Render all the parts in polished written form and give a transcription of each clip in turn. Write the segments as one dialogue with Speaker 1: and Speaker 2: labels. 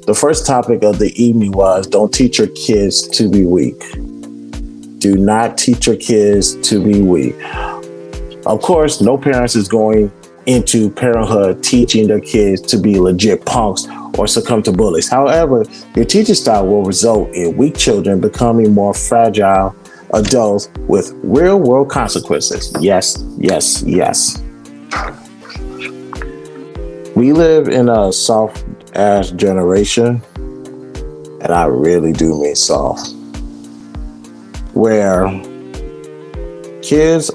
Speaker 1: the first topic of the evening was don't teach your kids to be weak. Do not teach your kids to be weak. Of course, no parents is going into parenthood teaching their kids to be legit punks or succumb to bullies. However, your teaching style will result in weak children becoming more fragile adults with real world consequences. Yes, yes, yes. We live in a soft ass generation, and I really do mean soft, where kids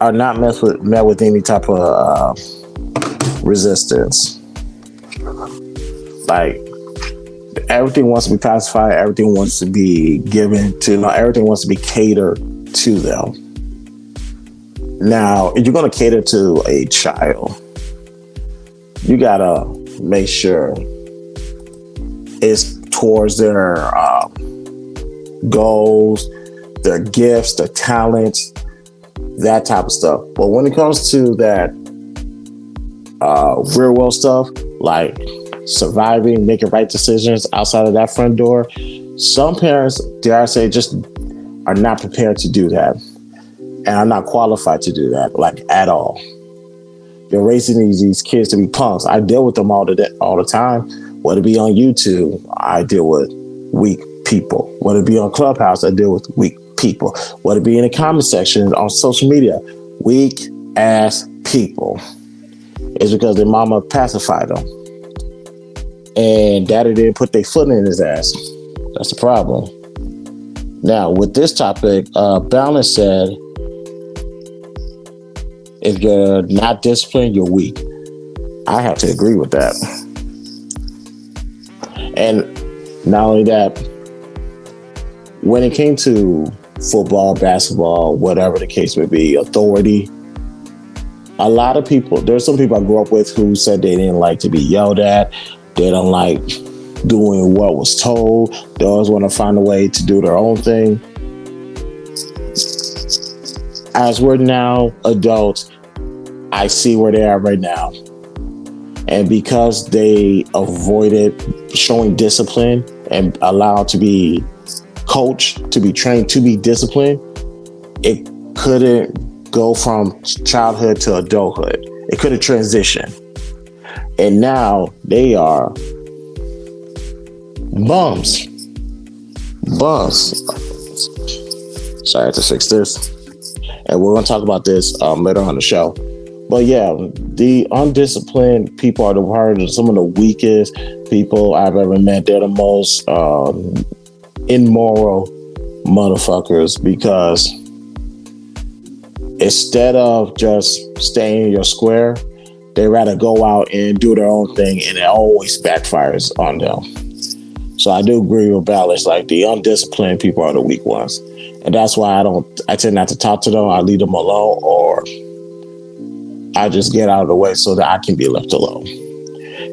Speaker 1: are not met with any type of resistance. Like, everything wants to be pacified, everything wants to be given to, everything wants to be catered to them. Now, if you're going to cater to a child, you got to make sure it's towards their goals, their gifts, their talents, that type of stuff. But when it comes to that real world stuff, like surviving, making right decisions outside of that front door, some parents, dare I say, just are not prepared to do that. And are not qualified to do that, like, at all. They're raising these kids to be punks. I deal with them all the time. Whether it be on YouTube, I deal with weak people. Whether it be on Clubhouse, I deal with weak people. Whether it be in the comment section on social media, weak ass people. It's because their mama pacified them. And daddy didn't put their foot in his ass. That's the problem. Now, with this topic, Balance said, if you're not disciplined, you're weak. I have to agree with that. And not only that, when it came to football, basketball, whatever the case may be, authority, a lot of people, there's some people I grew up with who said they didn't like to be yelled at. They don't like doing what was told. They always want to find a way to do their own thing. As we're now adults, I see where they are right now. And because they avoided showing discipline and allowed to be coached, to be trained to be disciplined, it couldn't go from childhood to adulthood. It couldn't transition. And now they are bums. Sorry, I have to fix this. And we're going to talk about this later on the show. But yeah, the undisciplined people are some of the weakest people I've ever met. They're the most immoral motherfuckers, because instead of just staying in your square, they rather go out and do their own thing, and it always backfires on them. So I do agree with Balance. Like, the undisciplined people are the weak ones. And that's why I tend not to talk to them. I leave them alone, or I just get out of the way so that I can be left alone.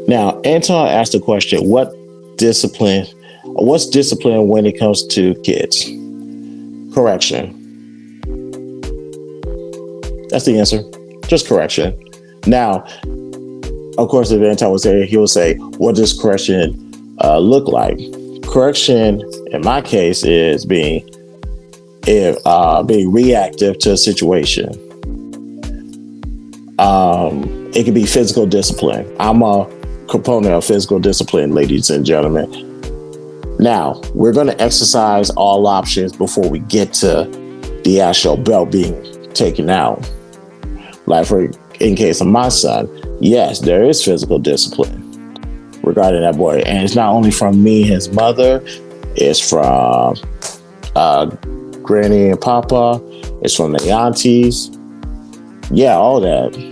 Speaker 1: Now, Anton asked the question, what's discipline when it comes to kids? Correction. That's the answer. Just correction. Now, of course, if Anton was there, he would say, what does correction look like? Correction, in my case, is being reactive to a situation. It could be physical discipline. I'm a proponent of physical discipline, ladies and gentlemen. Now, we're going to exercise all options before we get to the actual belt being taken out. Like, in case of my son, yes, there is physical discipline regarding that boy. And it's not only from me, his mother, it's from Granny and Papa, it's from the aunties. Yeah, all that.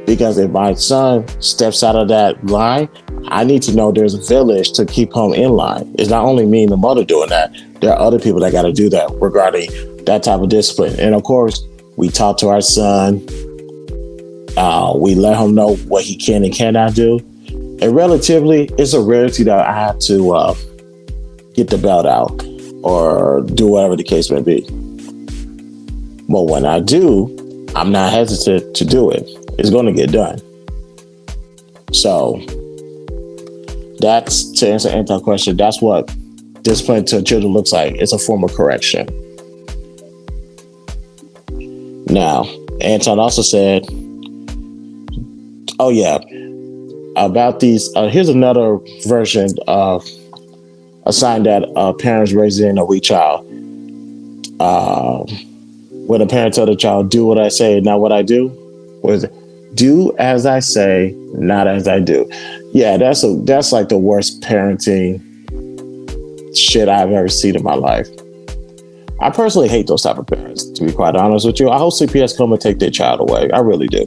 Speaker 1: Because if my son steps out of that line, I need to know there's a village to keep him in line. It's not only me and the mother doing that. There are other people that got to do that regarding that type of discipline. And of course, we talk to our son. We let him know what he can and cannot do. And relatively, it's a rarity that I have to get the belt out or do whatever the case may be. But when I do, I'm not hesitant to do it. It's going to get done. So That's, to answer Anton's question, that's what discipline to children looks like. It's a form of correction. Now, Anton also said, oh yeah, about these, here's another version of a sign that parents raising a weak child. When a parent tell the child, do what I say, not what I do. What is it? Do as I say, not as I do. Yeah, that's like the worst parenting shit I've ever seen in my life. I personally hate those type of parents, to be quite honest with you. I hope CPS come and take their child away. I really do.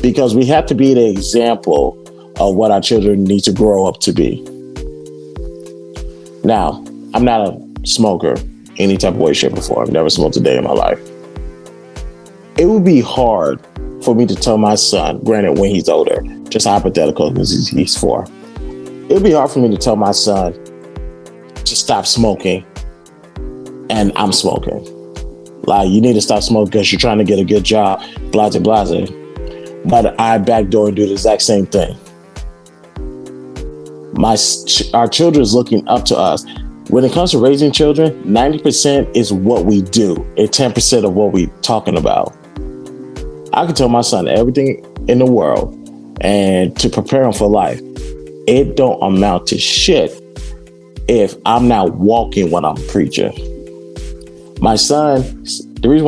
Speaker 1: Because we have to be the example of what our children need to grow up to be. Now, I'm not a smoker any type of way, shape, or form. I've never smoked a day in my life. It would be hard for me to tell my son, granted when he's older, just hypothetical because he's 4. It would be hard for me to tell my son to stop smoking and I'm smoking. Like, you need to stop smoking because you're trying to get a good job, blase, blase. But I backdoor and do the exact same thing. Our children is looking up to us. When it comes to raising children, 90% is what we do and 10% of what we talking about. I can tell my son everything in the world and to prepare him for life. It don't amount to shit if I'm not walking when I'm preaching. My son, the reason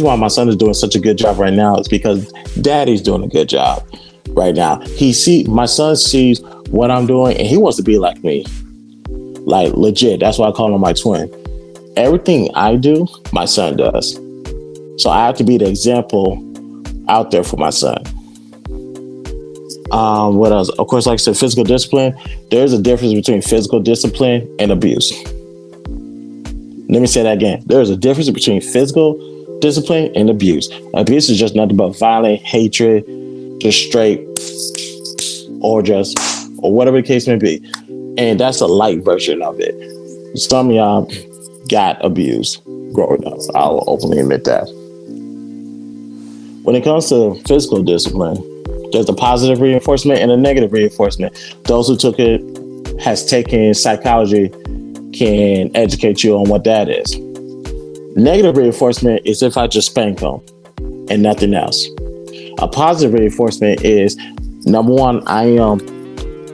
Speaker 1: why my son is doing such a good job right now is because daddy's doing a good job right now. My son sees what I'm doing and he wants to be like me. Like, legit. That's why I call him my twin. Everything I do, my son does. So I have to be the example out there for my son. What else? Of course, like I said, physical discipline. There's a difference between physical discipline and abuse. Let me say that again. There's a difference between physical discipline and abuse. Abuse is just nothing but violent hatred, just straight, or whatever the case may be. And that's a light version of it. Some of y'all got abused growing up. I'll openly admit that. When it comes to physical discipline, there's a positive reinforcement and a negative reinforcement. Those who took it, has taken psychology, can educate you on what that is. Negative reinforcement is if I just spank them and nothing else. A positive reinforcement is, number one, I am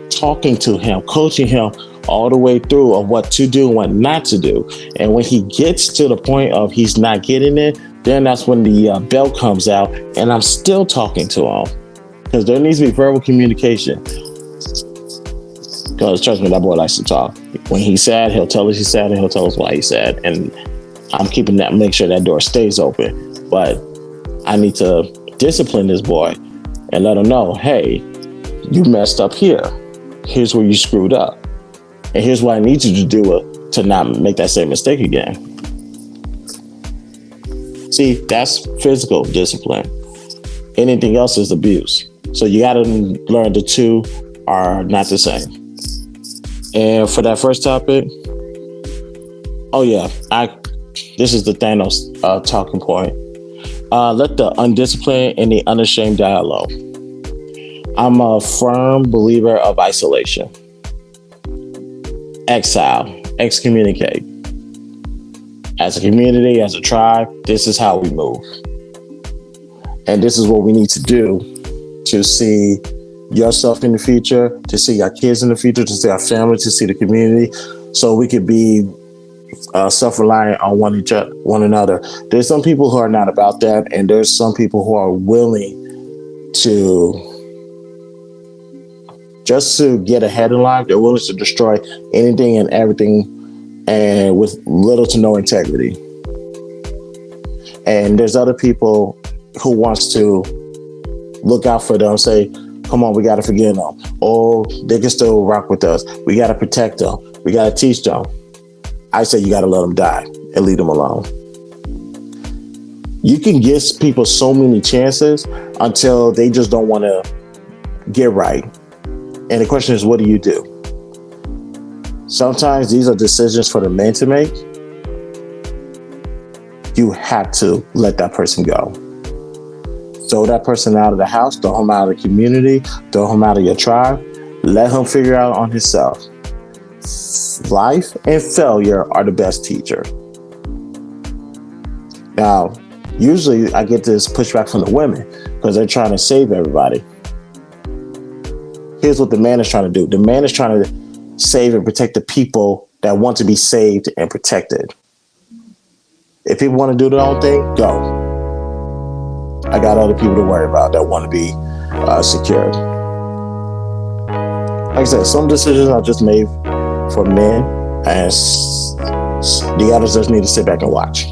Speaker 1: talking to him, coaching him all the way through of what to do and what not to do. And when he gets to the point of he's not getting it, then that's when the bell comes out and I'm still talking to him. Because there needs to be verbal communication. Because trust me, that boy likes to talk. When he's sad, he'll tell us he's sad and he'll tell us why he's sad. And I'm keeping that, make sure that door stays open. But I need to discipline this boy and let him know, hey, you messed up here. Here's where you screwed up. And here's what I need you to do to not make that same mistake again. See, that's physical discipline. Anything else is abuse. So you got to learn the two are not the same. And for that first topic, oh yeah, this is the Thanos talking point. Let the undisciplined and the unashamed dialogue. I'm a firm believer of isolation. Exile, excommunicate. As a community, as a tribe, this is how we move. And this is what we need to do to see yourself in the future, to see our kids in the future, to see our family, to see the community, so we could be self-reliant on one another. There's some people who are not about that, and there's some people who are willing to just to get ahead in life. They're willing to destroy anything and everything, and with little to no integrity. And there's other people who wants to look out for them, say, come on, we got to forgive them. Or they can still rock with us. We got to protect them. We got to teach them. I say you got to let them die and leave them alone. You can give people so many chances until they just don't want to get right. And the question is, what do you do? Sometimes these are decisions for the men to make. You have to let that person go. Throw that person out of the house, throw him out of the community, throw him out of your tribe. Let him figure out on himself. Life and failure are the best teacher. Now, usually I get this pushback from the women because they're trying to save everybody. Here's what the man is trying to do. The man is trying to save and protect the people that want to be saved and protected. If people want to do their own thing, go. I got other people to worry about that want to be secured. Like I said, some decisions are just made for men, and the others just need to sit back and watch.